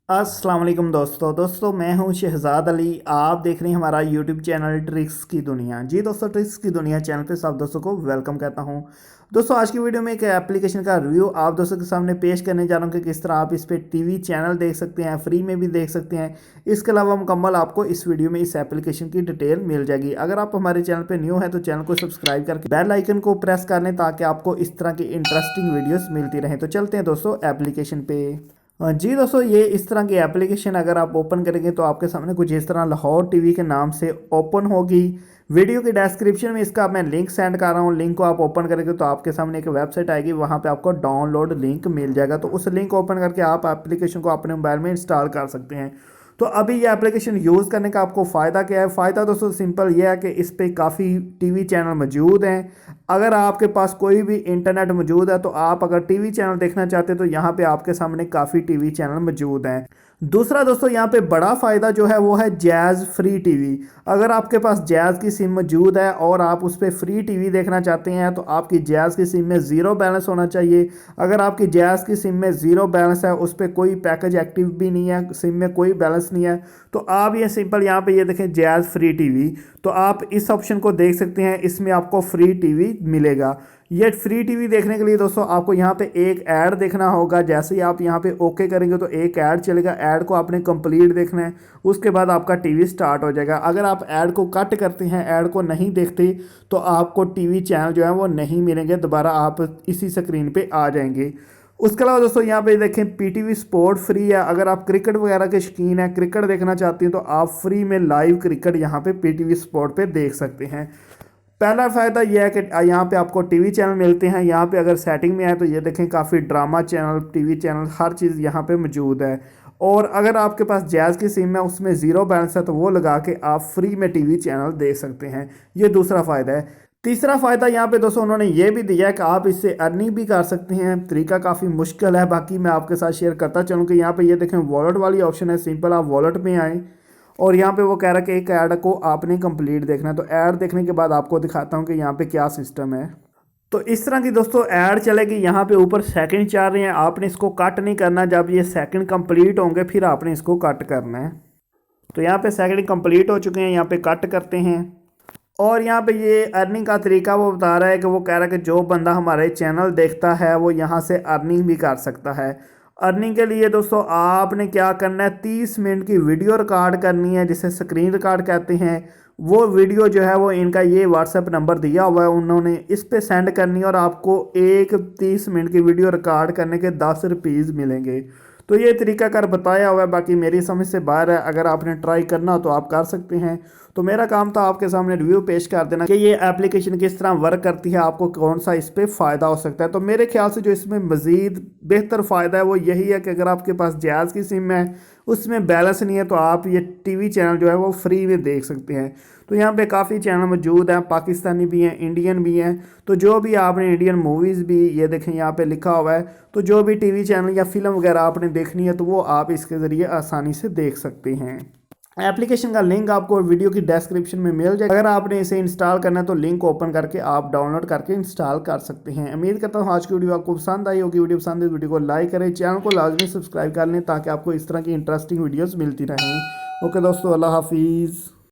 अस्सलाम वालेकुम दोस्तों मैं हूं शहजाद अली। आप देख रहे हैं हमारा यूट्यूब चैनल ट्रिक्स की दुनिया। जी दोस्तों, ट्रिक्स की दुनिया चैनल पे सब दोस्तों को वेलकम कहता हूं। दोस्तों आज की वीडियो में एक एप्लीकेशन का रिव्यू आप दोस्तों के सामने पेश करने जा रहा हूं कि किस तरह आप इस पे टीवी चैनल देख सकते हैं, फ्री में भी देख सकते हैं। इसके अलावा मुकम्मल आपको इस वीडियो में इस एप्लीकेशन की डिटेल मिल जाएगी। अगर आप हमारे चैनल पर न्यू है तो चैनल को सब्सक्राइब करके बेल आइकन को प्रेस कर लें ताकि आपको इस तरह की इंटरेस्टिंग वीडियोज़ मिलती रहें। तो चलते हैं दोस्तों एप्लीकेशन पे। जी दोस्तों, ये इस तरह की एप्लीकेशन अगर आप ओपन करेंगे तो आपके सामने कुछ इस तरह लाहौर टीवी के नाम से ओपन होगी। वीडियो के डिस्क्रिप्शन में इसका मैं लिंक सेंड कर रहा हूँ। लिंक को आप ओपन करेंगे तो आपके सामने एक वेबसाइट आएगी, वहाँ पे आपको डाउनलोड लिंक मिल जाएगा। तो उस लिंक को ओपन करके आप एप्लीकेशन को अपने मोबाइल में इंस्टॉल कर सकते हैं। तो अभी ये एप्लीकेशन यूज़ करने का आपको फ़ायदा क्या है? फ़ायदा दोस्तों सिंपल ये है कि इस पर काफ़ी टीवी चैनल मौजूद हैं। अगर आपके पास कोई भी इंटरनेट मौजूद है तो आप अगर टीवी चैनल देखना चाहते हैं तो यहाँ पे आपके सामने काफ़ी टीवी चैनल मौजूद हैं। दूसरा दोस्तों, यहाँ पे बड़ा फ़ायदा जो है वो है जैज़ फ्री टीवी। अगर आपके पास जैज़ की सिम मौजूद है और आप उस पर फ्री टीवी देखना चाहते हैं तो आपकी जैज़ की सिम में ज़ीरो बैलेंस होना चाहिए। अगर आपकी जैज़ की सिम में ज़ीरो बैलेंस है, उस पर कोई पैकेज एक्टिव भी नहीं है, सिम में कोई बैलेंस नहीं है, तो आप ये सिंपल यहाँ पे ये देखें जैज़ फ्री टीवी, तो आप इस ऑप्शन को देख सकते हैं। इसमें आपको फ्री टीवी मिलेगा। ये फ्री टीवी देखने के लिए दोस्तों आपको यहाँ पे एक ऐड देखना होगा। जैसे ही आप यहाँ पे ओके करेंगे तो एक ऐड चलेगा। ऐड को आपने कंप्लीट देखना है, उसके बाद आपका टीवी स्टार्ट हो जाएगा। अगर आप ऐड को कट करते हैं, ऐड को नहीं देखते, तो आपको टीवी चैनल जो है वो नहीं मिलेंगे, दोबारा आप इसी स्क्रीन पे आ जाएंगे। उसके अलावा दोस्तों यहाँ पे देखें पीटीवी स्पोर्ट फ्री है। अगर आप क्रिकेट वगैरह के शौकीन हैं, क्रिकेट देखना चाहते हैं, तो आप फ्री में लाइव क्रिकेट यहाँ पे पीटीवी स्पोर्ट पे देख सकते हैं। पहला फ़ायदा यह है कि यहाँ पे आपको टीवी चैनल मिलते हैं। यहाँ पे अगर सेटिंग में आए तो ये देखें काफ़ी ड्रामा चैनल, टीवी चैनल, हर चीज़ यहाँ पे मौजूद है। और अगर आपके पास जैज़ की सिम है, उसमें ज़ीरो बैलेंस है, तो वो लगा के आप फ्री में टीवी चैनल देख सकते हैं। ये दूसरा फ़ायदा है। तीसरा फ़ायदा यहाँ पे दोस्तों उन्होंने ये भी दिया है कि आप इससे अर्निंग भी कर सकते हैं। तरीका काफ़ी मुश्किल है, बाकी मैं आपके साथ शेयर करता चलूँ कि यहाँ पे ये देखें वॉलेट वाली ऑप्शन है। सिंपल आप वॉलेट में आएँ और यहाँ पे वो कह रहा है कि एक ऐड को आपने कंप्लीट देखना है। तो ऐड देखने के बाद आपको दिखाता हूँ कि यहाँ पे क्या सिस्टम है। तो इस तरह की दोस्तों ऐड चलेगी। यहाँ पे ऊपर सेकंड चल रहे हैं, आपने इसको कट नहीं करना। जब ये सेकंड कंप्लीट होंगे फिर आपने इसको कट करना है। तो यहाँ पे सेकंड कंप्लीट हो चुके हैं, यहाँ पे कट करते हैं। और यहाँ पे ये अर्निंग का तरीका वो बता रहा है कि वो कह रहा है कि जो बंदा हमारे चैनल देखता है वो यहाँ से अर्निंग भी कर सकता है। अर्निंग के लिए दोस्तों आपने क्या करना है, 30 मिनट की वीडियो रिकॉर्ड करनी है, जिसे स्क्रीन रिकॉर्ड कहते हैं। वो वीडियो जो है वो इनका ये व्हाट्सएप नंबर दिया हुआ है, उन्होंने इस पे सेंड करनी है और आपको एक 30 मिनट की वीडियो रिकॉर्ड करने के 10 रुपीज़ मिलेंगे। तो ये तरीका कार बताया हुआ है, बाकी मेरी समझ से बाहर है। अगर आपने ट्राई करना हो तो आप कर सकते हैं। तो मेरा काम था आपके सामने रिव्यू पेश कर देना कि ये एप्लीकेशन किस तरह वर्क करती है, आपको कौन सा इस पर फ़ायदा हो सकता है। तो मेरे ख्याल से जो इसमें मज़ीद बेहतर फ़ायदा है वो यही है कि अगर आपके पास जैज़ की सिम है, उसमें बैलेंस नहीं है, तो आप ये टीवी चैनल जो है वो फ्री में देख सकते हैं। तो यहाँ पे काफ़ी चैनल मौजूद हैं, पाकिस्तानी भी हैं, इंडियन भी हैं। तो जो भी आपने इंडियन मूवीज़ भी ये देखें यहाँ पे लिखा हुआ है, तो जो भी टीवी चैनल या फिल्म वगैरह आपने देखनी है तो वो आप इसके ज़रिए आसानी से देख सकते हैं। एप्लीकेशन का लिंक आपको वीडियो की डिस्क्रिप्शन में मिल जाएगा। अगर आपने इसे इंस्टॉल करना है तो लिंक ओपन करके आप डाउनलोड करके इंस्टॉल कर सकते हैं। उम्मीद करता हूँ आज की वीडियो आपको पसंद आई होगी। वीडियो पसंद है वीडियो को लाइक करें, चैनल को लाजमी सब्सक्राइब कर लें ताकि आपको इस तरह की इंटरेस्टिंग वीडियोज़ मिलती रहें। ओके दोस्तों, अल्लाह हाफिज़।